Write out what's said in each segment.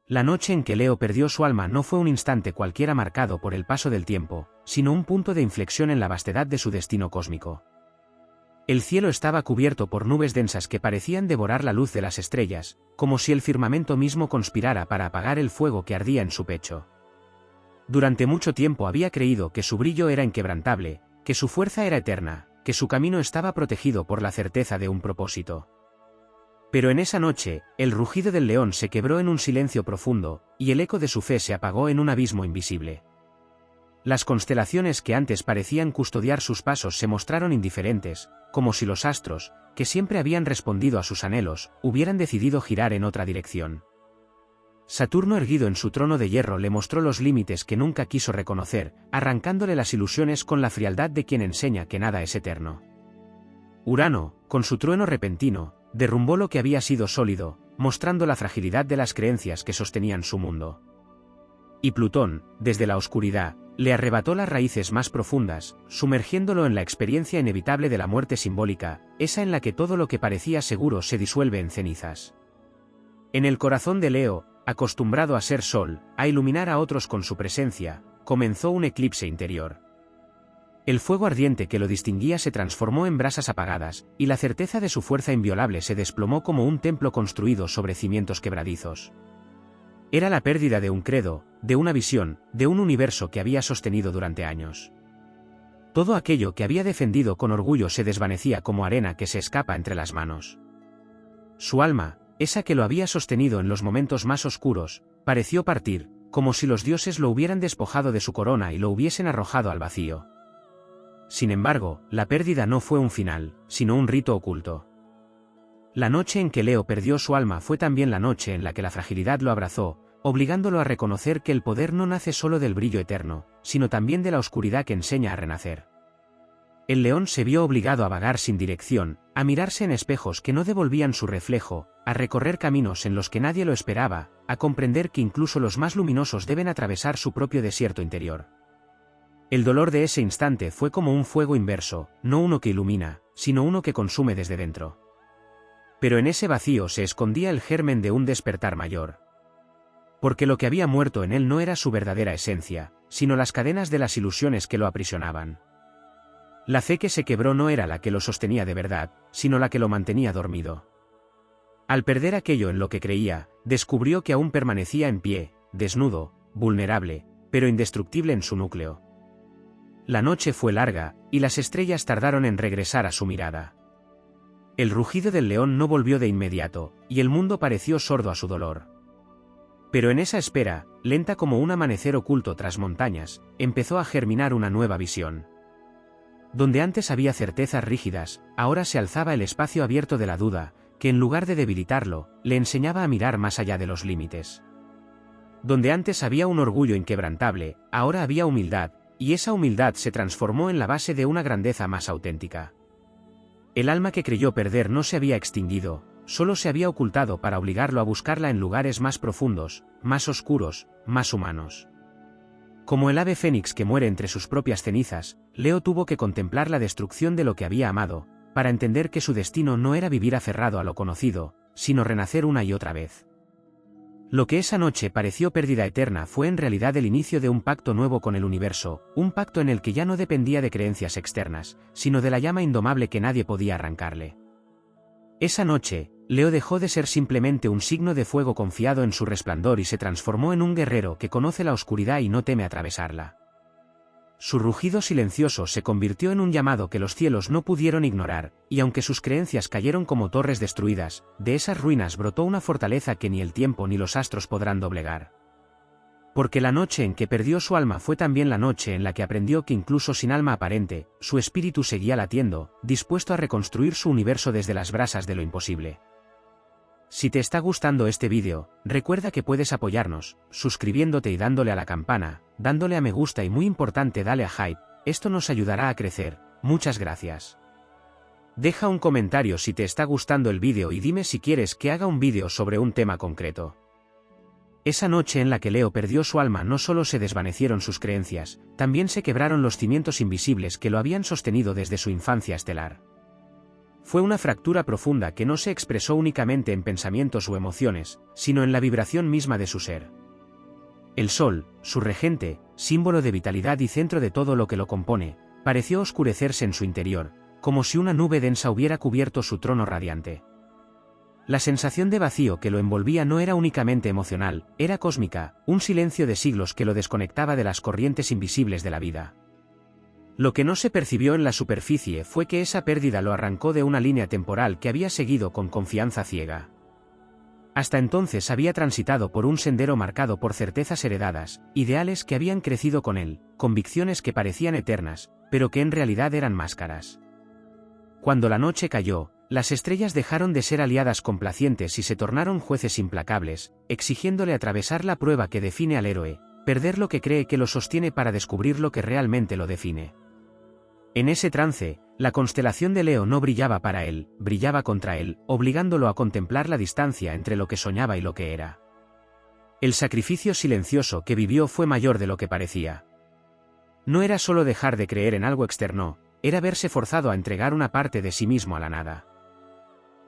La noche en que Leo perdió su alma no fue un instante cualquiera marcado por el paso del tiempo, sino un punto de inflexión en la vastedad de su destino cósmico. El cielo estaba cubierto por nubes densas que parecían devorar la luz de las estrellas, como si el firmamento mismo conspirara para apagar el fuego que ardía en su pecho. Durante mucho tiempo había creído que su brillo era inquebrantable, que su fuerza era eterna, que su camino estaba protegido por la certeza de un propósito. Pero en esa noche, el rugido del león se quebró en un silencio profundo, y el eco de su fe se apagó en un abismo invisible. Las constelaciones que antes parecían custodiar sus pasos se mostraron indiferentes, como si los astros, que siempre habían respondido a sus anhelos, hubieran decidido girar en otra dirección. Saturno erguido en su trono de hierro le mostró los límites que nunca quiso reconocer, arrancándole las ilusiones con la frialdad de quien enseña que nada es eterno. Urano, con su trueno repentino, derrumbó lo que había sido sólido, mostrando la fragilidad de las creencias que sostenían su mundo. Y Plutón, desde la oscuridad, le arrebató las raíces más profundas, sumergiéndolo en la experiencia inevitable de la muerte simbólica, esa en la que todo lo que parecía seguro se disuelve en cenizas. En el corazón de Leo, acostumbrado a ser sol, a iluminar a otros con su presencia, comenzó un eclipse interior. El fuego ardiente que lo distinguía se transformó en brasas apagadas, y la certeza de su fuerza inviolable se desplomó como un templo construido sobre cimientos quebradizos. Era la pérdida de un credo, de una visión, de un universo que había sostenido durante años. Todo aquello que había defendido con orgullo se desvanecía como arena que se escapa entre las manos. Su alma, esa que lo había sostenido en los momentos más oscuros, pareció partir, como si los dioses lo hubieran despojado de su corona y lo hubiesen arrojado al vacío. Sin embargo, la pérdida no fue un final, sino un rito oculto. La noche en que Leo perdió su alma fue también la noche en la que la fragilidad lo abrazó, obligándolo a reconocer que el poder no nace solo del brillo eterno, sino también de la oscuridad que enseña a renacer. El león se vio obligado a vagar sin dirección, a mirarse en espejos que no devolvían su reflejo, a recorrer caminos en los que nadie lo esperaba, a comprender que incluso los más luminosos deben atravesar su propio desierto interior. El dolor de ese instante fue como un fuego inverso, no uno que ilumina, sino uno que consume desde dentro. Pero en ese vacío se escondía el germen de un despertar mayor. Porque lo que había muerto en él no era su verdadera esencia, sino las cadenas de las ilusiones que lo aprisionaban. La fe que se quebró no era la que lo sostenía de verdad, sino la que lo mantenía dormido. Al perder aquello en lo que creía, descubrió que aún permanecía en pie, desnudo, vulnerable, pero indestructible en su núcleo. La noche fue larga, y las estrellas tardaron en regresar a su mirada. El rugido del león no volvió de inmediato, y el mundo pareció sordo a su dolor. Pero en esa espera, lenta como un amanecer oculto tras montañas, empezó a germinar una nueva visión. Donde antes había certezas rígidas, ahora se alzaba el espacio abierto de la duda, que en lugar de debilitarlo, le enseñaba a mirar más allá de los límites. Donde antes había un orgullo inquebrantable, ahora había humildad, y esa humildad se transformó en la base de una grandeza más auténtica. El alma que creyó perder no se había extinguido, solo se había ocultado para obligarlo a buscarla en lugares más profundos, más oscuros, más humanos. Como el ave fénix que muere entre sus propias cenizas, Leo tuvo que contemplar la destrucción de lo que había amado, para entender que su destino no era vivir aferrado a lo conocido, sino renacer una y otra vez. Lo que esa noche pareció pérdida eterna fue en realidad el inicio de un pacto nuevo con el universo, un pacto en el que ya no dependía de creencias externas, sino de la llama indomable que nadie podía arrancarle. Esa noche, Leo dejó de ser simplemente un signo de fuego confiado en su resplandor y se transformó en un guerrero que conoce la oscuridad y no teme atravesarla. Su rugido silencioso se convirtió en un llamado que los cielos no pudieron ignorar, y aunque sus creencias cayeron como torres destruidas, de esas ruinas brotó una fortaleza que ni el tiempo ni los astros podrán doblegar. Porque la noche en que perdió su alma fue también la noche en la que aprendió que incluso sin alma aparente, su espíritu seguía latiendo, dispuesto a reconstruir su universo desde las brasas de lo imposible. Si te está gustando este vídeo, recuerda que puedes apoyarnos, suscribiéndote y dándole a la campana, dándole a me gusta y muy importante dale a hype, esto nos ayudará a crecer, muchas gracias. Deja un comentario si te está gustando el vídeo y dime si quieres que haga un vídeo sobre un tema concreto. Esa noche en la que Leo perdió su alma no solo se desvanecieron sus creencias, también se quebraron los cimientos invisibles que lo habían sostenido desde su infancia estelar. Fue una fractura profunda que no se expresó únicamente en pensamientos o emociones, sino en la vibración misma de su ser. El Sol, su regente, símbolo de vitalidad y centro de todo lo que lo compone, pareció oscurecerse en su interior, como si una nube densa hubiera cubierto su trono radiante. La sensación de vacío que lo envolvía no era únicamente emocional, era cósmica, un silencio de siglos que lo desconectaba de las corrientes invisibles de la vida. Lo que no se percibió en la superficie fue que esa pérdida lo arrancó de una línea temporal que había seguido con confianza ciega. Hasta entonces había transitado por un sendero marcado por certezas heredadas, ideales que habían crecido con él, convicciones que parecían eternas, pero que en realidad eran máscaras. Cuando la noche cayó, las estrellas dejaron de ser aliadas complacientes y se tornaron jueces implacables, exigiéndole atravesar la prueba que define al héroe, perder lo que cree que lo sostiene para descubrir lo que realmente lo define. En ese trance, la constelación de Leo no brillaba para él, brillaba contra él, obligándolo a contemplar la distancia entre lo que soñaba y lo que era. El sacrificio silencioso que vivió fue mayor de lo que parecía. No era solo dejar de creer en algo externo, era verse forzado a entregar una parte de sí mismo a la nada.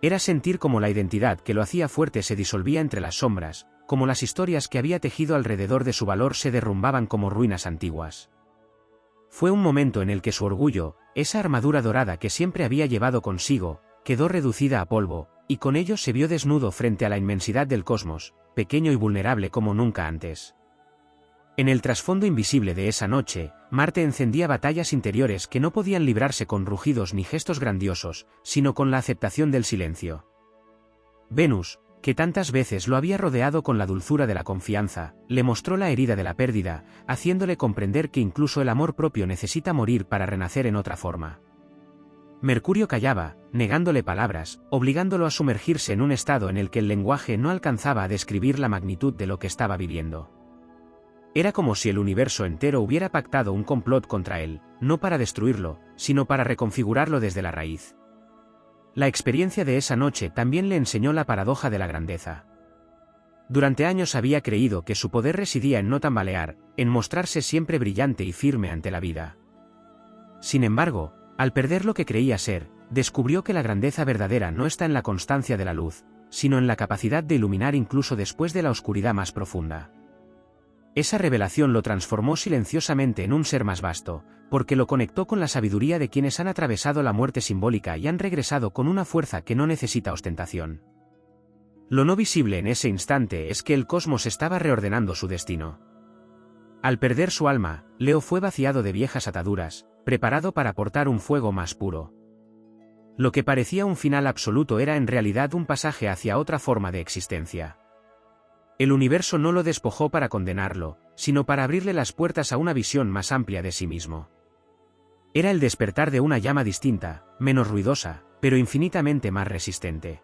Era sentir como la identidad que lo hacía fuerte se disolvía entre las sombras, como las historias que había tejido alrededor de su valor se derrumbaban como ruinas antiguas. Fue un momento en el que su orgullo, esa armadura dorada que siempre había llevado consigo, quedó reducida a polvo, y con ello se vio desnudo frente a la inmensidad del cosmos, pequeño y vulnerable como nunca antes. En el trasfondo invisible de esa noche, Marte encendía batallas interiores que no podían librarse con rugidos ni gestos grandiosos, sino con la aceptación del silencio. Venus, que tantas veces lo había rodeado con la dulzura de la confianza, le mostró la herida de la pérdida, haciéndole comprender que incluso el amor propio necesita morir para renacer en otra forma. Mercurio callaba, negándole palabras, obligándolo a sumergirse en un estado en el que el lenguaje no alcanzaba a describir la magnitud de lo que estaba viviendo. Era como si el universo entero hubiera pactado un complot contra él, no para destruirlo, sino para reconfigurarlo desde la raíz. La experiencia de esa noche también le enseñó la paradoja de la grandeza. Durante años había creído que su poder residía en no tambalear, en mostrarse siempre brillante y firme ante la vida. Sin embargo, al perder lo que creía ser, descubrió que la grandeza verdadera no está en la constancia de la luz, sino en la capacidad de iluminar incluso después de la oscuridad más profunda. Esa revelación lo transformó silenciosamente en un ser más vasto, porque lo conectó con la sabiduría de quienes han atravesado la muerte simbólica y han regresado con una fuerza que no necesita ostentación. Lo no visible en ese instante es que el cosmos estaba reordenando su destino. Al perder su alma, Leo fue vaciado de viejas ataduras, preparado para portar un fuego más puro. Lo que parecía un final absoluto era en realidad un pasaje hacia otra forma de existencia. El universo no lo despojó para condenarlo, sino para abrirle las puertas a una visión más amplia de sí mismo. Era el despertar de una llama distinta, menos ruidosa, pero infinitamente más resistente.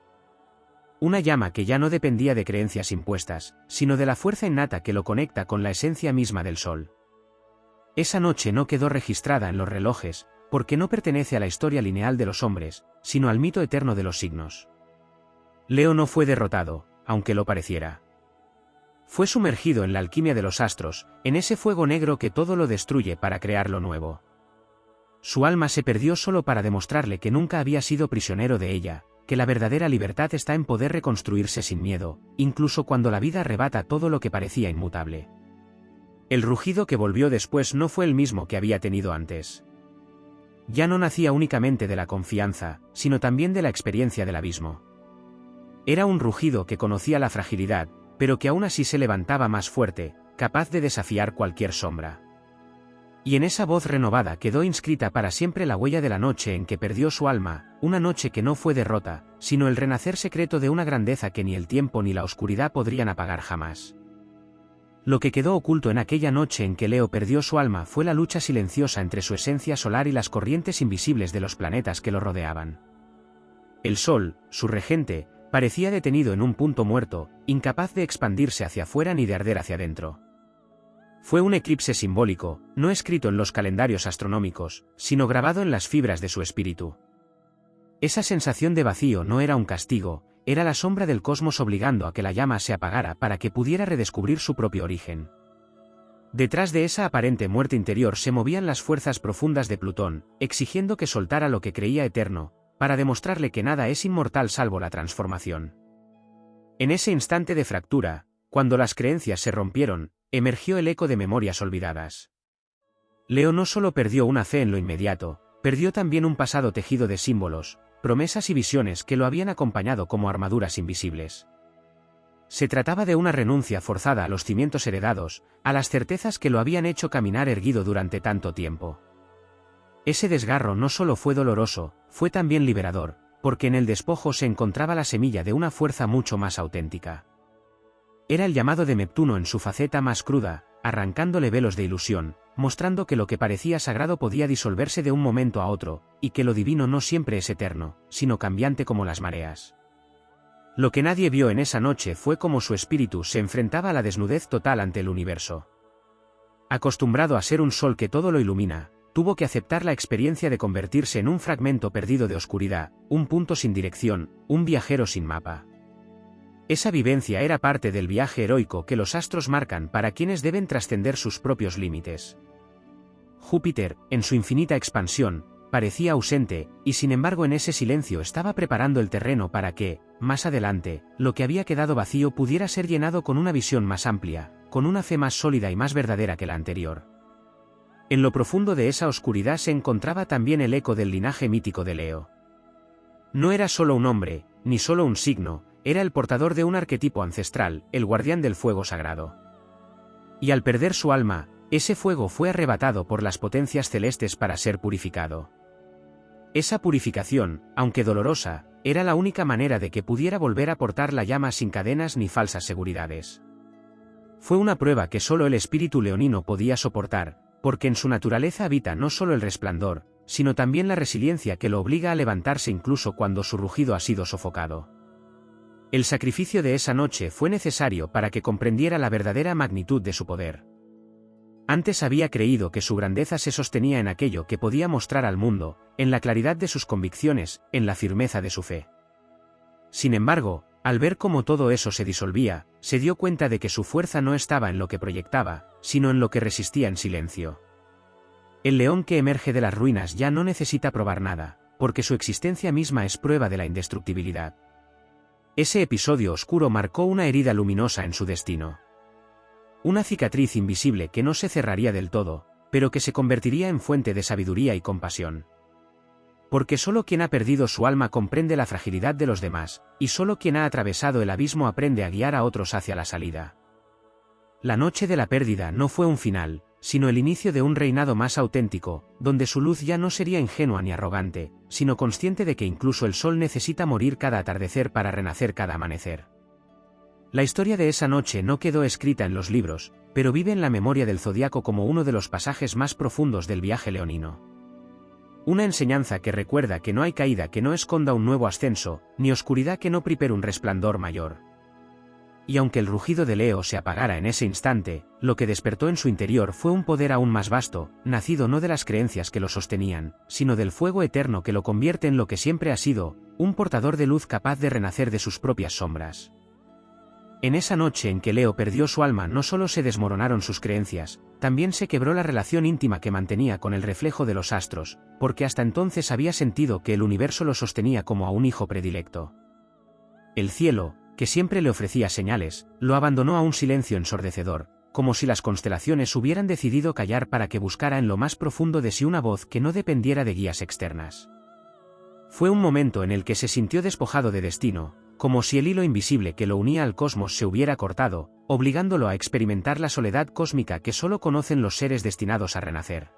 Una llama que ya no dependía de creencias impuestas, sino de la fuerza innata que lo conecta con la esencia misma del sol. Esa noche no quedó registrada en los relojes, porque no pertenece a la historia lineal de los hombres, sino al mito eterno de los signos. Leo no fue derrotado, aunque lo pareciera. Fue sumergido en la alquimia de los astros, en ese fuego negro que todo lo destruye para crear lo nuevo. Su alma se perdió solo para demostrarle que nunca había sido prisionero de ella, que la verdadera libertad está en poder reconstruirse sin miedo, incluso cuando la vida arrebata todo lo que parecía inmutable. El rugido que volvió después no fue el mismo que había tenido antes. Ya no nacía únicamente de la confianza, sino también de la experiencia del abismo. Era un rugido que conocía la fragilidad, pero que aún así se levantaba más fuerte, capaz de desafiar cualquier sombra. Y en esa voz renovada quedó inscrita para siempre la huella de la noche en que perdió su alma, una noche que no fue derrota, sino el renacer secreto de una grandeza que ni el tiempo ni la oscuridad podrían apagar jamás. Lo que quedó oculto en aquella noche en que Leo perdió su alma fue la lucha silenciosa entre su esencia solar y las corrientes invisibles de los planetas que lo rodeaban. El Sol, su regente, parecía detenido en un punto muerto, incapaz de expandirse hacia afuera ni de arder hacia adentro. Fue un eclipse simbólico, no escrito en los calendarios astronómicos, sino grabado en las fibras de su espíritu. Esa sensación de vacío no era un castigo, era la sombra del cosmos obligando a que la llama se apagara para que pudiera redescubrir su propio origen. Detrás de esa aparente muerte interior se movían las fuerzas profundas de Plutón, exigiendo que soltara lo que creía eterno, para demostrarle que nada es inmortal salvo la transformación. En ese instante de fractura, cuando las creencias se rompieron, emergió el eco de memorias olvidadas. Leo no solo perdió una fe en lo inmediato, perdió también un pasado tejido de símbolos, promesas y visiones que lo habían acompañado como armaduras invisibles. Se trataba de una renuncia forzada a los cimientos heredados, a las certezas que lo habían hecho caminar erguido durante tanto tiempo. Ese desgarro no solo fue doloroso, fue también liberador, porque en el despojo se encontraba la semilla de una fuerza mucho más auténtica. Era el llamado de Neptuno en su faceta más cruda, arrancándole velos de ilusión, mostrando que lo que parecía sagrado podía disolverse de un momento a otro, y que lo divino no siempre es eterno, sino cambiante como las mareas. Lo que nadie vio en esa noche fue cómo su espíritu se enfrentaba a la desnudez total ante el universo. Acostumbrado a ser un sol que todo lo ilumina, tuvo que aceptar la experiencia de convertirse en un fragmento perdido de oscuridad, un punto sin dirección, un viajero sin mapa. Esa vivencia era parte del viaje heroico que los astros marcan para quienes deben trascender sus propios límites. Júpiter, en su infinita expansión, parecía ausente, y sin embargo en ese silencio estaba preparando el terreno para que, más adelante, lo que había quedado vacío pudiera ser llenado con una visión más amplia, con una fe más sólida y más verdadera que la anterior. En lo profundo de esa oscuridad se encontraba también el eco del linaje mítico de Leo. No era solo un hombre, ni solo un signo, era el portador de un arquetipo ancestral, el guardián del fuego sagrado. Y al perder su alma, ese fuego fue arrebatado por las potencias celestes para ser purificado. Esa purificación, aunque dolorosa, era la única manera de que pudiera volver a portar la llama sin cadenas ni falsas seguridades. Fue una prueba que solo el espíritu leonino podía soportar, porque en su naturaleza habita no solo el resplandor, sino también la resiliencia que lo obliga a levantarse incluso cuando su rugido ha sido sofocado. El sacrificio de esa noche fue necesario para que comprendiera la verdadera magnitud de su poder. Antes había creído que su grandeza se sostenía en aquello que podía mostrar al mundo, en la claridad de sus convicciones, en la firmeza de su fe. Sin embargo, al ver cómo todo eso se disolvía, se dio cuenta de que su fuerza no estaba en lo que proyectaba, sino en lo que resistía en silencio. El león que emerge de las ruinas ya no necesita probar nada, porque su existencia misma es prueba de la indestructibilidad. Ese episodio oscuro marcó una herida luminosa en su destino. Una cicatriz invisible que no se cerraría del todo, pero que se convertiría en fuente de sabiduría y compasión. Porque solo quien ha perdido su alma comprende la fragilidad de los demás, y solo quien ha atravesado el abismo aprende a guiar a otros hacia la salida. La noche de la pérdida no fue un final, sino el inicio de un reinado más auténtico, donde su luz ya no sería ingenua ni arrogante, sino consciente de que incluso el sol necesita morir cada atardecer para renacer cada amanecer. La historia de esa noche no quedó escrita en los libros, pero vive en la memoria del zodiaco como uno de los pasajes más profundos del viaje leonino. Una enseñanza que recuerda que no hay caída que no esconda un nuevo ascenso, ni oscuridad que no prepare un resplandor mayor. Y aunque el rugido de Leo se apagara en ese instante, lo que despertó en su interior fue un poder aún más vasto, nacido no de las creencias que lo sostenían, sino del fuego eterno que lo convierte en lo que siempre ha sido, un portador de luz capaz de renacer de sus propias sombras. En esa noche en que Leo perdió su alma no solo se desmoronaron sus creencias, también se quebró la relación íntima que mantenía con el reflejo de los astros, porque hasta entonces había sentido que el universo lo sostenía como a un hijo predilecto. El cielo, que siempre le ofrecía señales, lo abandonó a un silencio ensordecedor, como si las constelaciones hubieran decidido callar para que buscara en lo más profundo de sí una voz que no dependiera de guías externas. Fue un momento en el que se sintió despojado de destino, como si el hilo invisible que lo unía al cosmos se hubiera cortado, obligándolo a experimentar la soledad cósmica que solo conocen los seres destinados a renacer.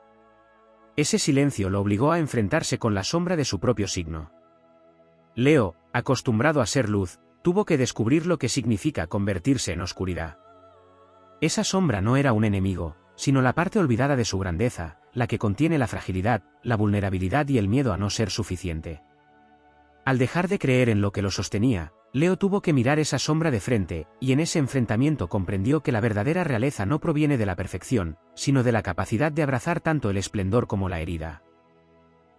Ese silencio lo obligó a enfrentarse con la sombra de su propio signo. Leo, acostumbrado a ser luz, tuvo que descubrir lo que significa convertirse en oscuridad. Esa sombra no era un enemigo, sino la parte olvidada de su grandeza, la que contiene la fragilidad, la vulnerabilidad y el miedo a no ser suficiente. Al dejar de creer en lo que lo sostenía, Leo tuvo que mirar esa sombra de frente, y en ese enfrentamiento comprendió que la verdadera realeza no proviene de la perfección, sino de la capacidad de abrazar tanto el esplendor como la herida.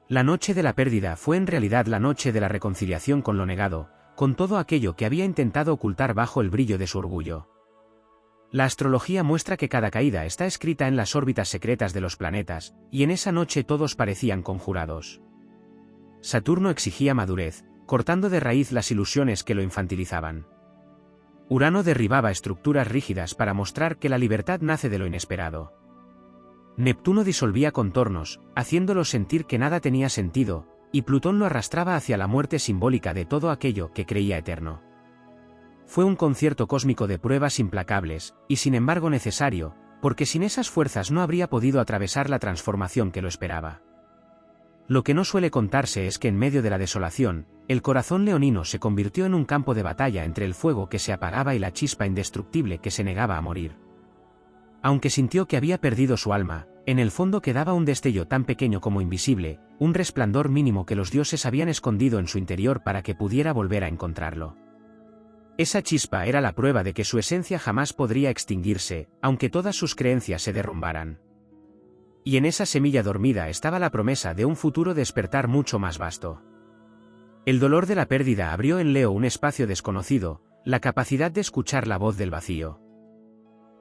La noche de la pérdida fue en realidad la noche de la reconciliación con lo negado, con todo aquello que había intentado ocultar bajo el brillo de su orgullo. La astrología muestra que cada caída está escrita en las órbitas secretas de los planetas, y en esa noche todos parecían conjurados. Saturno exigía madurez, cortando de raíz las ilusiones que lo infantilizaban. Urano derribaba estructuras rígidas para mostrar que la libertad nace de lo inesperado. Neptuno disolvía contornos, haciéndolo sentir que nada tenía sentido, y Plutón lo arrastraba hacia la muerte simbólica de todo aquello que creía eterno. Fue un concierto cósmico de pruebas implacables, y sin embargo necesario, porque sin esas fuerzas no habría podido atravesar la transformación que lo esperaba. Lo que no suele contarse es que en medio de la desolación, el corazón leonino se convirtió en un campo de batalla entre el fuego que se apagaba y la chispa indestructible que se negaba a morir. Aunque sintió que había perdido su alma, en el fondo quedaba un destello tan pequeño como invisible, un resplandor mínimo que los dioses habían escondido en su interior para que pudiera volver a encontrarlo. Esa chispa era la prueba de que su esencia jamás podría extinguirse, aunque todas sus creencias se derrumbaran. Y en esa semilla dormida estaba la promesa de un futuro despertar mucho más vasto. El dolor de la pérdida abrió en Leo un espacio desconocido, la capacidad de escuchar la voz del vacío.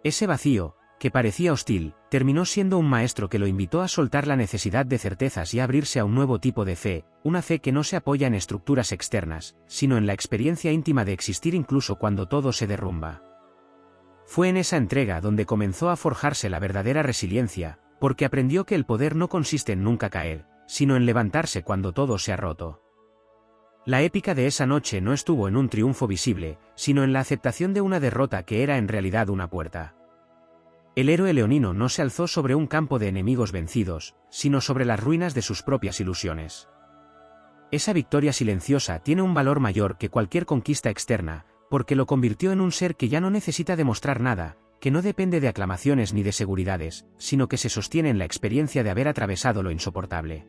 Ese vacío, que parecía hostil, terminó siendo un maestro que lo invitó a soltar la necesidad de certezas y a abrirse a un nuevo tipo de fe, una fe que no se apoya en estructuras externas, sino en la experiencia íntima de existir incluso cuando todo se derrumba. Fue en esa entrega donde comenzó a forjarse la verdadera resiliencia, porque aprendió que el poder no consiste en nunca caer, sino en levantarse cuando todo se ha roto. La épica de esa noche no estuvo en un triunfo visible, sino en la aceptación de una derrota que era en realidad una puerta. El héroe leonino no se alzó sobre un campo de enemigos vencidos, sino sobre las ruinas de sus propias ilusiones. Esa victoria silenciosa tiene un valor mayor que cualquier conquista externa, porque lo convirtió en un ser que ya no necesita demostrar nada, que no depende de aclamaciones ni de seguridades, sino que se sostiene en la experiencia de haber atravesado lo insoportable.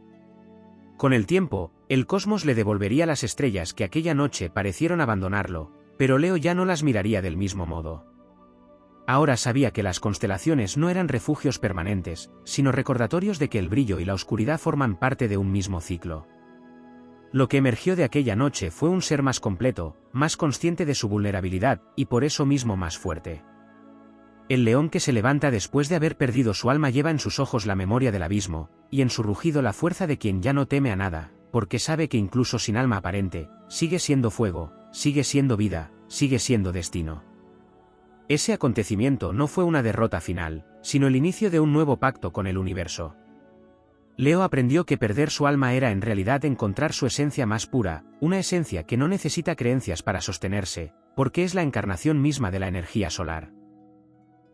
Con el tiempo, el cosmos le devolvería las estrellas que aquella noche parecieron abandonarlo, pero Leo ya no las miraría del mismo modo. Ahora sabía que las constelaciones no eran refugios permanentes, sino recordatorios de que el brillo y la oscuridad forman parte de un mismo ciclo. Lo que emergió de aquella noche fue un ser más completo, más consciente de su vulnerabilidad, y por eso mismo más fuerte. El león que se levanta después de haber perdido su alma lleva en sus ojos la memoria del abismo, y en su rugido la fuerza de quien ya no teme a nada, porque sabe que incluso sin alma aparente, sigue siendo fuego, sigue siendo vida, sigue siendo destino. Ese acontecimiento no fue una derrota final, sino el inicio de un nuevo pacto con el universo. Leo aprendió que perder su alma era en realidad encontrar su esencia más pura, una esencia que no necesita creencias para sostenerse, porque es la encarnación misma de la energía solar.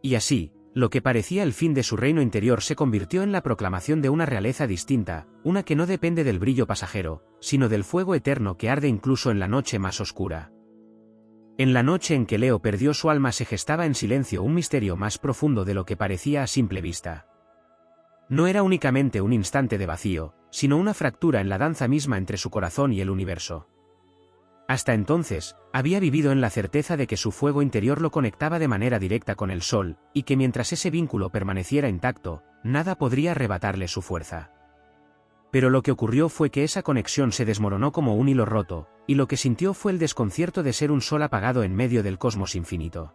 Y así, lo que parecía el fin de su reino interior se convirtió en la proclamación de una realeza distinta, una que no depende del brillo pasajero, sino del fuego eterno que arde incluso en la noche más oscura. En la noche en que Leo perdió su alma se gestaba en silencio un misterio más profundo de lo que parecía a simple vista. No era únicamente un instante de vacío, sino una fractura en la danza misma entre su corazón y el universo. Hasta entonces, había vivido en la certeza de que su fuego interior lo conectaba de manera directa con el sol, y que mientras ese vínculo permaneciera intacto, nada podría arrebatarle su fuerza. Pero lo que ocurrió fue que esa conexión se desmoronó como un hilo roto, y lo que sintió fue el desconcierto de ser un sol apagado en medio del cosmos infinito.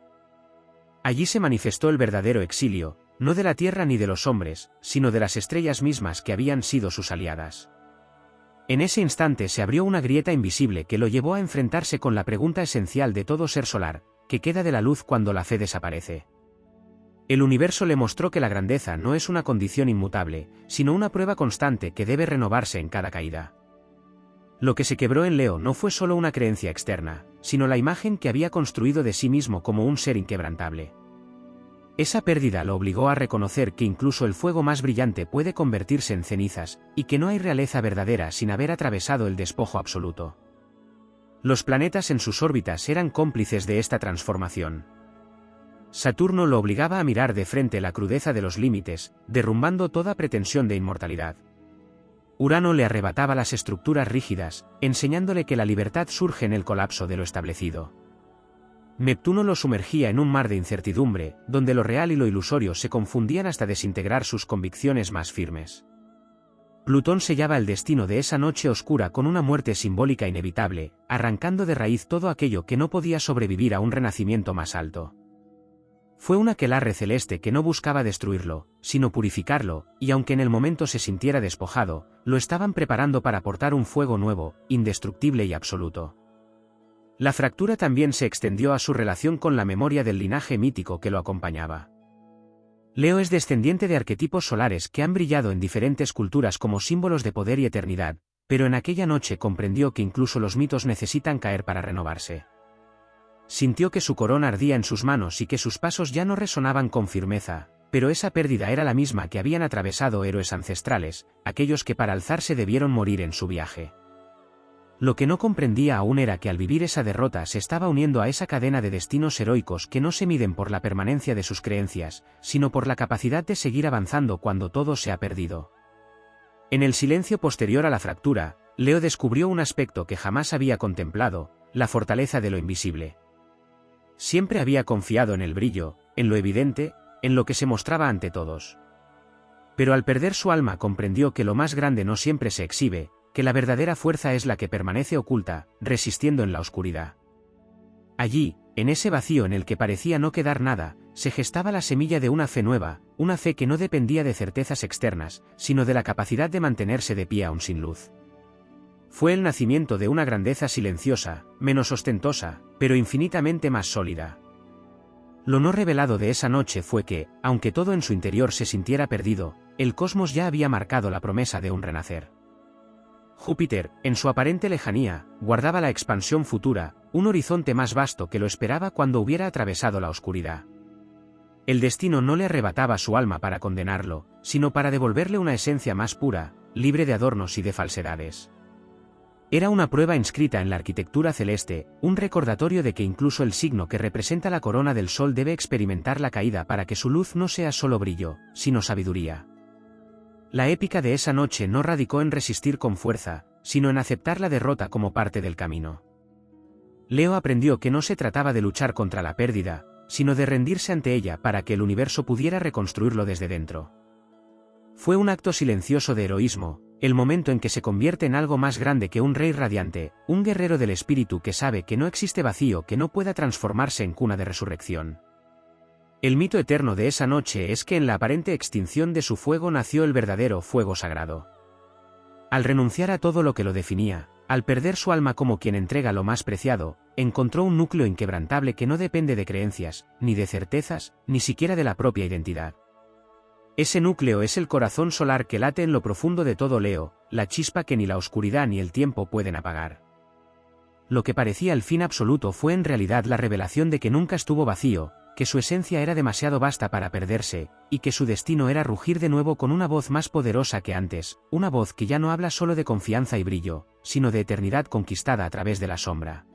Allí se manifestó el verdadero exilio, no de la tierra ni de los hombres, sino de las estrellas mismas que habían sido sus aliadas. En ese instante se abrió una grieta invisible que lo llevó a enfrentarse con la pregunta esencial de todo ser solar, ¿qué queda de la luz cuando la fe desaparece? El universo le mostró que la grandeza no es una condición inmutable, sino una prueba constante que debe renovarse en cada caída. Lo que se quebró en Leo no fue solo una creencia externa, sino la imagen que había construido de sí mismo como un ser inquebrantable. Esa pérdida lo obligó a reconocer que incluso el fuego más brillante puede convertirse en cenizas, y que no hay realeza verdadera sin haber atravesado el despojo absoluto. Los planetas en sus órbitas eran cómplices de esta transformación. Saturno lo obligaba a mirar de frente la crudeza de los límites, derrumbando toda pretensión de inmortalidad. Urano le arrebataba las estructuras rígidas, enseñándole que la libertad surge en el colapso de lo establecido. Neptuno lo sumergía en un mar de incertidumbre, donde lo real y lo ilusorio se confundían hasta desintegrar sus convicciones más firmes. Plutón sellaba el destino de esa noche oscura con una muerte simbólica inevitable, arrancando de raíz todo aquello que no podía sobrevivir a un renacimiento más alto. Fue un aquelarre celeste que no buscaba destruirlo, sino purificarlo, y aunque en el momento se sintiera despojado, lo estaban preparando para aportar un fuego nuevo, indestructible y absoluto. La fractura también se extendió a su relación con la memoria del linaje mítico que lo acompañaba. Leo es descendiente de arquetipos solares que han brillado en diferentes culturas como símbolos de poder y eternidad, pero en aquella noche comprendió que incluso los mitos necesitan caer para renovarse. Sintió que su corona ardía en sus manos y que sus pasos ya no resonaban con firmeza, pero esa pérdida era la misma que habían atravesado héroes ancestrales, aquellos que para alzarse debieron morir en su viaje. Lo que no comprendía aún era que al vivir esa derrota se estaba uniendo a esa cadena de destinos heroicos que no se miden por la permanencia de sus creencias, sino por la capacidad de seguir avanzando cuando todo se ha perdido. En el silencio posterior a la fractura, Leo descubrió un aspecto que jamás había contemplado, la fortaleza de lo invisible. Siempre había confiado en el brillo, en lo evidente, en lo que se mostraba ante todos. Pero al perder su alma comprendió que lo más grande no siempre se exhibe, que la verdadera fuerza es la que permanece oculta, resistiendo en la oscuridad. Allí, en ese vacío en el que parecía no quedar nada, se gestaba la semilla de una fe nueva, una fe que no dependía de certezas externas, sino de la capacidad de mantenerse de pie aún sin luz. Fue el nacimiento de una grandeza silenciosa, menos ostentosa, pero infinitamente más sólida. Lo no revelado de esa noche fue que, aunque todo en su interior se sintiera perdido, el cosmos ya había marcado la promesa de un renacer. Júpiter, en su aparente lejanía, guardaba la expansión futura, un horizonte más vasto que lo esperaba cuando hubiera atravesado la oscuridad. El destino no le arrebataba su alma para condenarlo, sino para devolverle una esencia más pura, libre de adornos y de falsedades. Era una prueba inscrita en la arquitectura celeste, un recordatorio de que incluso el signo que representa la corona del sol debe experimentar la caída para que su luz no sea solo brillo, sino sabiduría. La épica de esa noche no radicó en resistir con fuerza, sino en aceptar la derrota como parte del camino. Leo aprendió que no se trataba de luchar contra la pérdida, sino de rendirse ante ella para que el universo pudiera reconstruirlo desde dentro. Fue un acto silencioso de heroísmo, el momento en que se convierte en algo más grande que un rey radiante, un guerrero del espíritu que sabe que no existe vacío que no pueda transformarse en cuna de resurrección. El mito eterno de esa noche es que en la aparente extinción de su fuego nació el verdadero fuego sagrado. Al renunciar a todo lo que lo definía, al perder su alma como quien entrega lo más preciado, encontró un núcleo inquebrantable que no depende de creencias, ni de certezas, ni siquiera de la propia identidad. Ese núcleo es el corazón solar que late en lo profundo de todo Leo, la chispa que ni la oscuridad ni el tiempo pueden apagar. Lo que parecía el fin absoluto fue en realidad la revelación de que nunca estuvo vacío, que su esencia era demasiado vasta para perderse, y que su destino era rugir de nuevo con una voz más poderosa que antes, una voz que ya no habla solo de confianza y brillo, sino de eternidad conquistada a través de la sombra.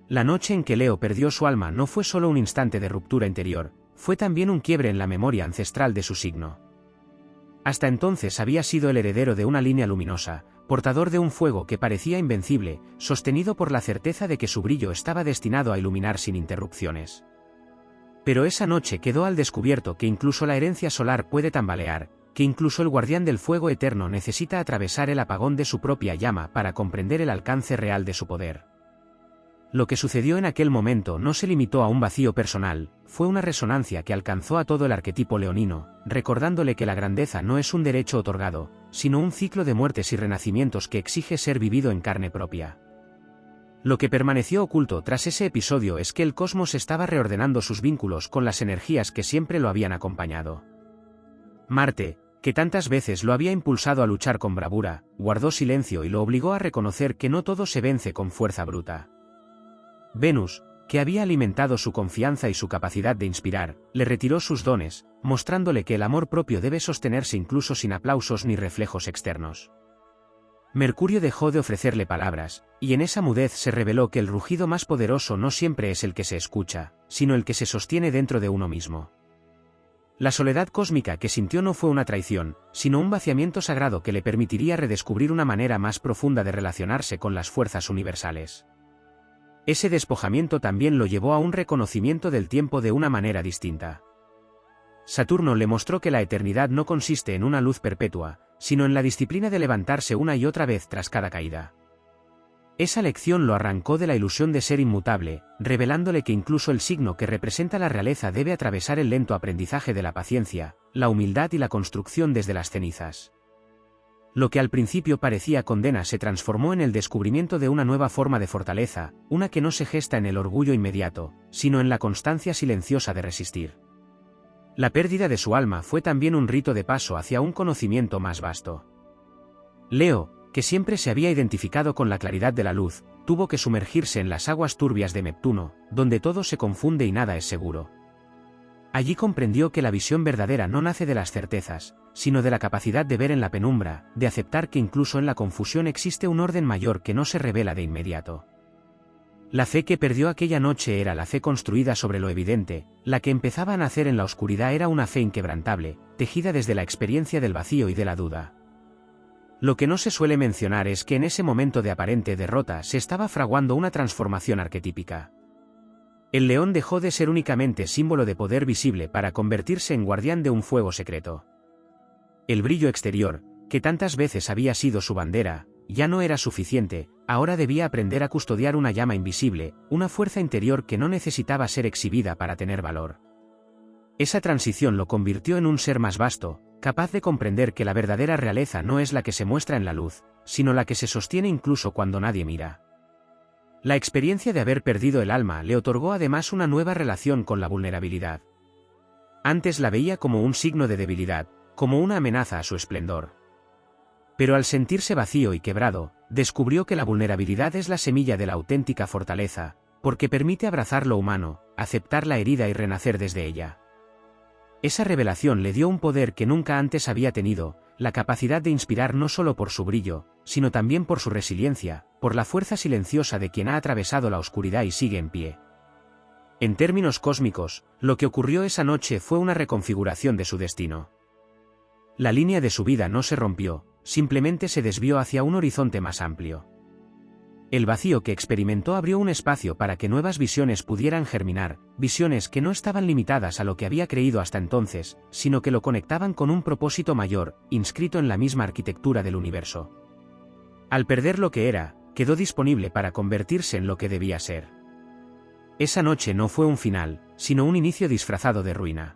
La noche en que Leo perdió su alma no fue solo un instante de ruptura interior, fue también un quiebre en la memoria ancestral de su signo. Hasta entonces había sido el heredero de una línea luminosa, portador de un fuego que parecía invencible, sostenido por la certeza de que su brillo estaba destinado a iluminar sin interrupciones. Pero esa noche quedó al descubierto que incluso la herencia solar puede tambalear, que incluso el guardián del fuego eterno necesita atravesar el apagón de su propia llama para comprender el alcance real de su poder. Lo que sucedió en aquel momento no se limitó a un vacío personal, fue una resonancia que alcanzó a todo el arquetipo leonino, recordándole que la grandeza no es un derecho otorgado, sino un ciclo de muertes y renacimientos que exige ser vivido en carne propia. Lo que permaneció oculto tras ese episodio es que el cosmos estaba reordenando sus vínculos con las energías que siempre lo habían acompañado. Marte, que tantas veces lo había impulsado a luchar con bravura, guardó silencio y lo obligó a reconocer que no todo se vence con fuerza bruta. Venus, que había alimentado su confianza y su capacidad de inspirar, le retiró sus dones, mostrándole que el amor propio debe sostenerse incluso sin aplausos ni reflejos externos. Mercurio dejó de ofrecerle palabras, y en esa mudez se reveló que el rugido más poderoso no siempre es el que se escucha, sino el que se sostiene dentro de uno mismo. La soledad cósmica que sintió no fue una traición, sino un vaciamiento sagrado que le permitiría redescubrir una manera más profunda de relacionarse con las fuerzas universales. Ese despojamiento también lo llevó a un reconocimiento del tiempo de una manera distinta. Saturno le mostró que la eternidad no consiste en una luz perpetua, sino en la disciplina de levantarse una y otra vez tras cada caída. Esa lección lo arrancó de la ilusión de ser inmutable, revelándole que incluso el signo que representa la realeza debe atravesar el lento aprendizaje de la paciencia, la humildad y la construcción desde las cenizas. Lo que al principio parecía condena se transformó en el descubrimiento de una nueva forma de fortaleza, una que no se gesta en el orgullo inmediato, sino en la constancia silenciosa de resistir. La pérdida de su alma fue también un rito de paso hacia un conocimiento más vasto. Leo, que siempre se había identificado con la claridad de la luz, tuvo que sumergirse en las aguas turbias de Neptuno, donde todo se confunde y nada es seguro. Allí comprendió que la visión verdadera no nace de las certezas, sino de la capacidad de ver en la penumbra, de aceptar que incluso en la confusión existe un orden mayor que no se revela de inmediato. La fe que perdió aquella noche era la fe construida sobre lo evidente, la que empezaba a nacer en la oscuridad era una fe inquebrantable, tejida desde la experiencia del vacío y de la duda. Lo que no se suele mencionar es que en ese momento de aparente derrota se estaba fraguando una transformación arquetípica. El león dejó de ser únicamente símbolo de poder visible para convertirse en guardián de un fuego secreto. El brillo exterior, que tantas veces había sido su bandera, ya no era suficiente, ahora debía aprender a custodiar una llama invisible, una fuerza interior que no necesitaba ser exhibida para tener valor. Esa transición lo convirtió en un ser más vasto, capaz de comprender que la verdadera realeza no es la que se muestra en la luz, sino la que se sostiene incluso cuando nadie mira. La experiencia de haber perdido el alma le otorgó además una nueva relación con la vulnerabilidad. Antes la veía como un signo de debilidad, como una amenaza a su esplendor. Pero al sentirse vacío y quebrado, descubrió que la vulnerabilidad es la semilla de la auténtica fortaleza, porque permite abrazar lo humano, aceptar la herida y renacer desde ella. Esa revelación le dio un poder que nunca antes había tenido, la capacidad de inspirar no solo por su brillo, sino también por su resiliencia, por la fuerza silenciosa de quien ha atravesado la oscuridad y sigue en pie. En términos cósmicos, lo que ocurrió esa noche fue una reconfiguración de su destino. La línea de su vida no se rompió, simplemente se desvió hacia un horizonte más amplio. El vacío que experimentó abrió un espacio para que nuevas visiones pudieran germinar, visiones que no estaban limitadas a lo que había creído hasta entonces, sino que lo conectaban con un propósito mayor, inscrito en la misma arquitectura del universo. Al perder lo que era, quedó disponible para convertirse en lo que debía ser. Esa noche no fue un final, sino un inicio disfrazado de ruina.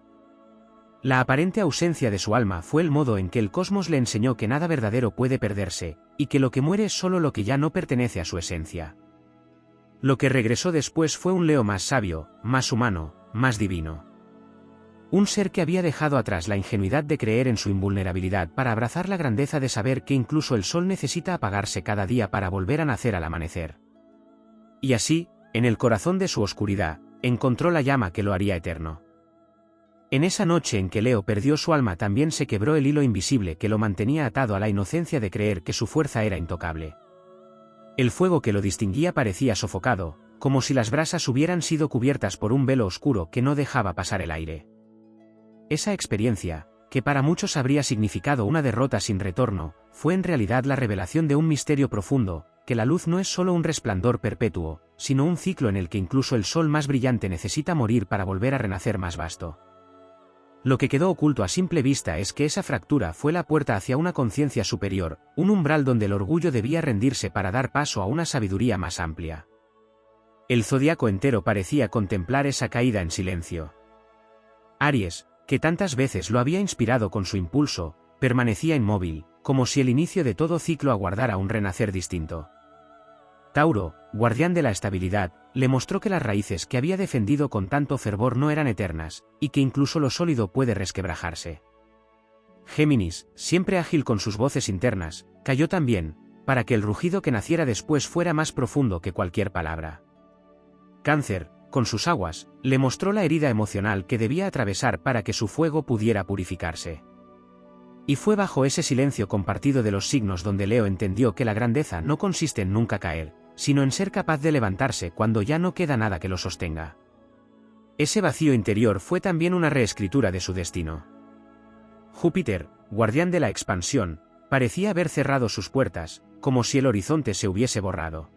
La aparente ausencia de su alma fue el modo en que el cosmos le enseñó que nada verdadero puede perderse, y que lo que muere es solo lo que ya no pertenece a su esencia. Lo que regresó después fue un Leo más sabio, más humano, más divino. Un ser que había dejado atrás la ingenuidad de creer en su invulnerabilidad para abrazar la grandeza de saber que incluso el sol necesita apagarse cada día para volver a nacer al amanecer. Y así, en el corazón de su oscuridad, encontró la llama que lo haría eterno. En esa noche en que Leo perdió su alma también se quebró el hilo invisible que lo mantenía atado a la inocencia de creer que su fuerza era intocable. El fuego que lo distinguía parecía sofocado, como si las brasas hubieran sido cubiertas por un velo oscuro que no dejaba pasar el aire. Esa experiencia, que para muchos habría significado una derrota sin retorno, fue en realidad la revelación de un misterio profundo, que la luz no es solo un resplandor perpetuo, sino un ciclo en el que incluso el sol más brillante necesita morir para volver a renacer más vasto. Lo que quedó oculto a simple vista es que esa fractura fue la puerta hacia una conciencia superior, un umbral donde el orgullo debía rendirse para dar paso a una sabiduría más amplia. El zodiaco entero parecía contemplar esa caída en silencio. Aries, que tantas veces lo había inspirado con su impulso, permanecía inmóvil, como si el inicio de todo ciclo aguardara un renacer distinto. Tauro, guardián de la estabilidad, le mostró que las raíces que había defendido con tanto fervor no eran eternas, y que incluso lo sólido puede resquebrajarse. Géminis, siempre ágil con sus voces internas, cayó también, para que el rugido que naciera después fuera más profundo que cualquier palabra. Cáncer, con sus aguas, le mostró la herida emocional que debía atravesar para que su fuego pudiera purificarse. Y fue bajo ese silencio compartido de los signos donde Leo entendió que la grandeza no consiste en nunca caer, sino en ser capaz de levantarse cuando ya no queda nada que lo sostenga. Ese vacío interior fue también una reescritura de su destino. Júpiter, guardián de la expansión, parecía haber cerrado sus puertas, como si el horizonte se hubiese borrado.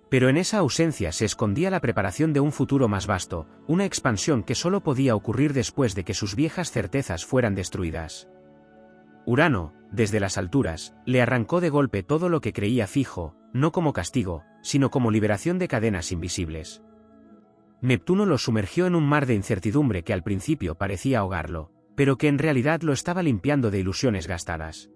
Pero en esa ausencia se escondía la preparación de un futuro más vasto, una expansión que solo podía ocurrir después de que sus viejas certezas fueran destruidas. Urano, desde las alturas, le arrancó de golpe todo lo que creía fijo, no como castigo, sino como liberación de cadenas invisibles. Neptuno lo sumergió en un mar de incertidumbre que al principio parecía ahogarlo, pero que en realidad lo estaba limpiando de ilusiones gastadas.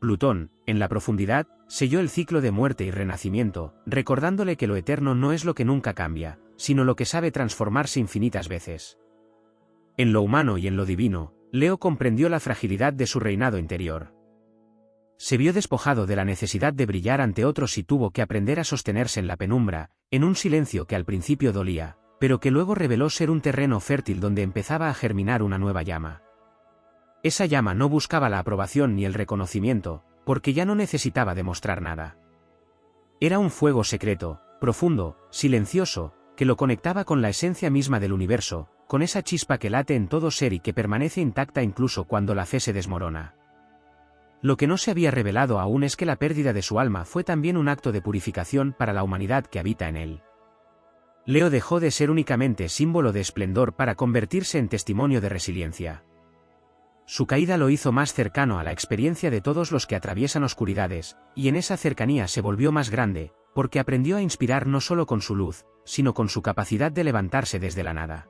Plutón, en la profundidad, selló el ciclo de muerte y renacimiento, recordándole que lo eterno no es lo que nunca cambia, sino lo que sabe transformarse infinitas veces. En lo humano y en lo divino, Leo comprendió la fragilidad de su reinado interior. Se vio despojado de la necesidad de brillar ante otros y tuvo que aprender a sostenerse en la penumbra, en un silencio que al principio dolía, pero que luego reveló ser un terreno fértil donde empezaba a germinar una nueva llama. Esa llama no buscaba la aprobación ni el reconocimiento, porque ya no necesitaba demostrar nada. Era un fuego secreto, profundo, silencioso, que lo conectaba con la esencia misma del universo, con esa chispa que late en todo ser y que permanece intacta incluso cuando la fe se desmorona. Lo que no se había revelado aún es que la pérdida de su alma fue también un acto de purificación para la humanidad que habita en él. Leo dejó de ser únicamente símbolo de esplendor para convertirse en testimonio de resiliencia. Su caída lo hizo más cercano a la experiencia de todos los que atraviesan oscuridades, y en esa cercanía se volvió más grande, porque aprendió a inspirar no solo con su luz, sino con su capacidad de levantarse desde la nada.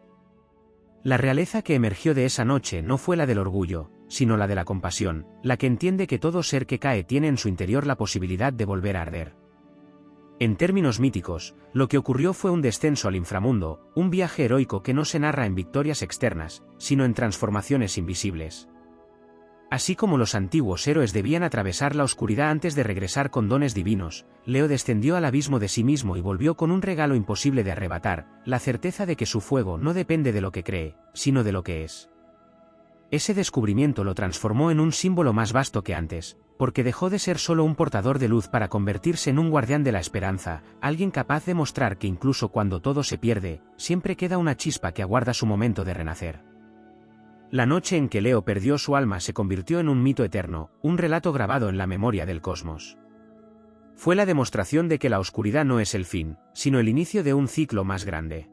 La realeza que emergió de esa noche no fue la del orgullo, sino la de la compasión, la que entiende que todo ser que cae tiene en su interior la posibilidad de volver a arder. En términos míticos, lo que ocurrió fue un descenso al inframundo, un viaje heroico que no se narra en victorias externas, sino en transformaciones invisibles. Así como los antiguos héroes debían atravesar la oscuridad antes de regresar con dones divinos, Leo descendió al abismo de sí mismo y volvió con un regalo imposible de arrebatar, la certeza de que su fuego no depende de lo que cree, sino de lo que es. Ese descubrimiento lo transformó en un símbolo más vasto que antes, porque dejó de ser solo un portador de luz para convertirse en un guardián de la esperanza, alguien capaz de mostrar que incluso cuando todo se pierde, siempre queda una chispa que aguarda su momento de renacer. La noche en que Leo perdió su alma se convirtió en un mito eterno, un relato grabado en la memoria del cosmos. Fue la demostración de que la oscuridad no es el fin, sino el inicio de un ciclo más grande.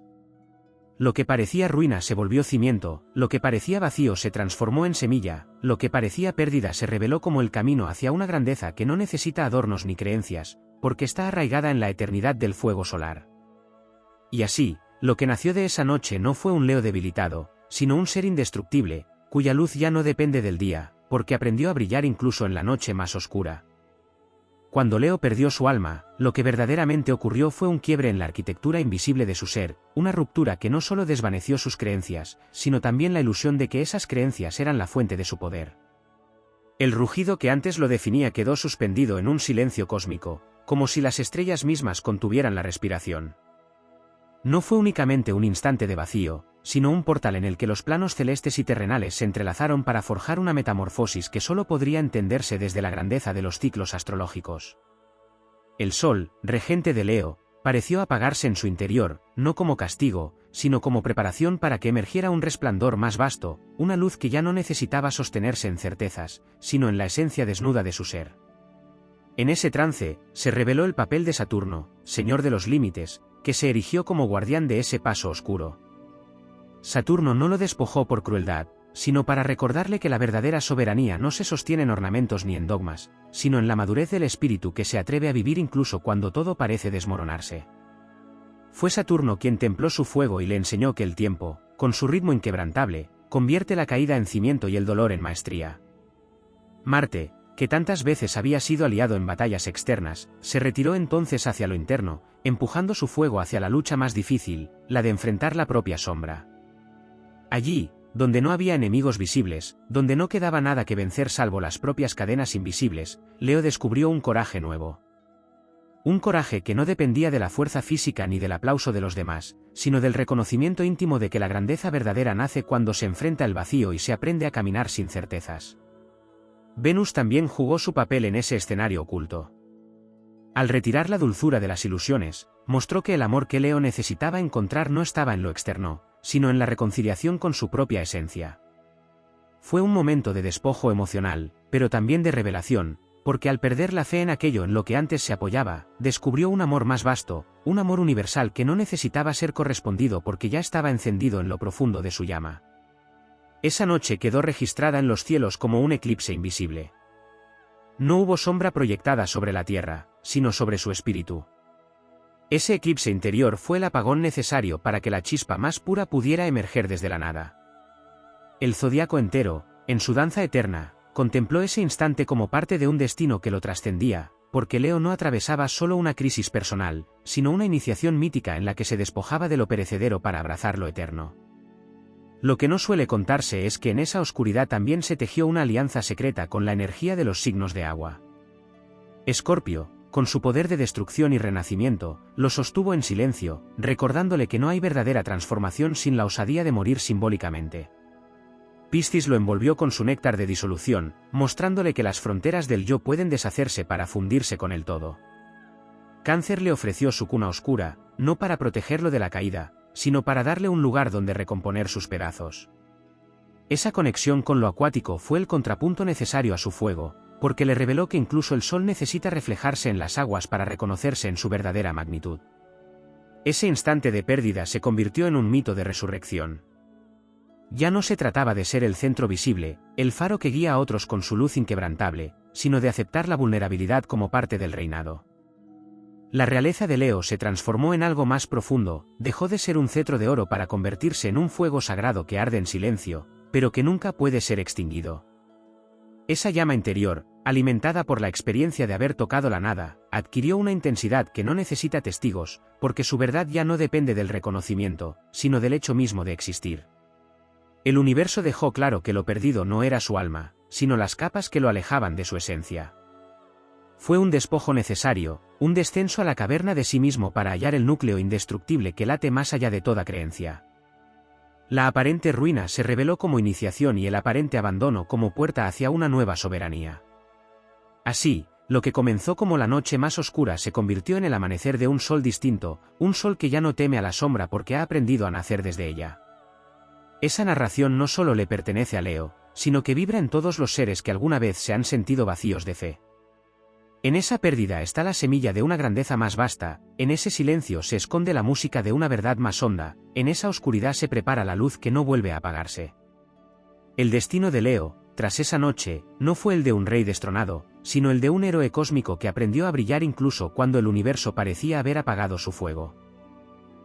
Lo que parecía ruina se volvió cimiento, lo que parecía vacío se transformó en semilla, lo que parecía pérdida se reveló como el camino hacia una grandeza que no necesita adornos ni creencias, porque está arraigada en la eternidad del fuego solar. Y así, lo que nació de esa noche no fue un Leo debilitado, sino un ser indestructible, cuya luz ya no depende del día, porque aprendió a brillar incluso en la noche más oscura. Cuando Leo perdió su alma, lo que verdaderamente ocurrió fue un quiebre en la arquitectura invisible de su ser, una ruptura que no solo desvaneció sus creencias, sino también la ilusión de que esas creencias eran la fuente de su poder. El rugido que antes lo definía quedó suspendido en un silencio cósmico, como si las estrellas mismas contuvieran la respiración. No fue únicamente un instante de vacío, sino un portal en el que los planos celestes y terrenales se entrelazaron para forjar una metamorfosis que solo podría entenderse desde la grandeza de los ciclos astrológicos. El sol, regente de Leo, pareció apagarse en su interior, no como castigo, sino como preparación para que emergiera un resplandor más vasto, una luz que ya no necesitaba sostenerse en certezas, sino en la esencia desnuda de su ser. En ese trance, se reveló el papel de Saturno, señor de los límites, que se erigió como guardián de ese paso oscuro. Saturno no lo despojó por crueldad, sino para recordarle que la verdadera soberanía no se sostiene en ornamentos ni en dogmas, sino en la madurez del espíritu que se atreve a vivir incluso cuando todo parece desmoronarse. Fue Saturno quien templó su fuego y le enseñó que el tiempo, con su ritmo inquebrantable, convierte la caída en cimiento y el dolor en maestría. Marte, que tantas veces había sido aliado en batallas externas, se retiró entonces hacia lo interno, empujando su fuego hacia la lucha más difícil, la de enfrentar la propia sombra. Allí, donde no había enemigos visibles, donde no quedaba nada que vencer salvo las propias cadenas invisibles, Leo descubrió un coraje nuevo. Un coraje que no dependía de la fuerza física ni del aplauso de los demás, sino del reconocimiento íntimo de que la grandeza verdadera nace cuando se enfrenta al vacío y se aprende a caminar sin certezas. Venus también jugó su papel en ese escenario oculto. Al retirar la dulzura de las ilusiones, mostró que el amor que Leo necesitaba encontrar no estaba en lo externo, sino en la reconciliación con su propia esencia. Fue un momento de despojo emocional, pero también de revelación, porque al perder la fe en aquello en lo que antes se apoyaba, descubrió un amor más vasto, un amor universal que no necesitaba ser correspondido porque ya estaba encendido en lo profundo de su llama. Esa noche quedó registrada en los cielos como un eclipse invisible. No hubo sombra proyectada sobre la Tierra, sino sobre su espíritu. Ese eclipse interior fue el apagón necesario para que la chispa más pura pudiera emerger desde la nada. El zodiaco entero, en su danza eterna, contempló ese instante como parte de un destino que lo trascendía, porque Leo no atravesaba solo una crisis personal, sino una iniciación mítica en la que se despojaba de lo perecedero para abrazar lo eterno. Lo que no suele contarse es que en esa oscuridad también se tejió una alianza secreta con la energía de los signos de agua. Escorpio, con su poder de destrucción y renacimiento, lo sostuvo en silencio, recordándole que no hay verdadera transformación sin la osadía de morir simbólicamente. Piscis lo envolvió con su néctar de disolución, mostrándole que las fronteras del yo pueden deshacerse para fundirse con el todo. Cáncer le ofreció su cuna oscura, no para protegerlo de la caída, sino para darle un lugar donde recomponer sus pedazos. Esa conexión con lo acuático fue el contrapunto necesario a su fuego, porque le reveló que incluso el sol necesita reflejarse en las aguas para reconocerse en su verdadera magnitud. Ese instante de pérdida se convirtió en un mito de resurrección. Ya no se trataba de ser el centro visible, el faro que guía a otros con su luz inquebrantable, sino de aceptar la vulnerabilidad como parte del reinado. La realeza de Leo se transformó en algo más profundo, dejó de ser un cetro de oro para convertirse en un fuego sagrado que arde en silencio, pero que nunca puede ser extinguido. Esa llama interior, alimentada por la experiencia de haber tocado la nada, adquirió una intensidad que no necesita testigos, porque su verdad ya no depende del reconocimiento, sino del hecho mismo de existir. El universo dejó claro que lo perdido no era su alma, sino las capas que lo alejaban de su esencia. Fue un despojo necesario, un descenso a la caverna de sí mismo para hallar el núcleo indestructible que late más allá de toda creencia. La aparente ruina se reveló como iniciación y el aparente abandono como puerta hacia una nueva soberanía. Así, lo que comenzó como la noche más oscura se convirtió en el amanecer de un sol distinto, un sol que ya no teme a la sombra porque ha aprendido a nacer desde ella. Esa narración no solo le pertenece a Leo, sino que vibra en todos los seres que alguna vez se han sentido vacíos de fe. En esa pérdida está la semilla de una grandeza más vasta, en ese silencio se esconde la música de una verdad más honda, en esa oscuridad se prepara la luz que no vuelve a apagarse. El destino de Leo, tras esa noche, no fue el de un rey destronado, sino el de un héroe cósmico que aprendió a brillar incluso cuando el universo parecía haber apagado su fuego.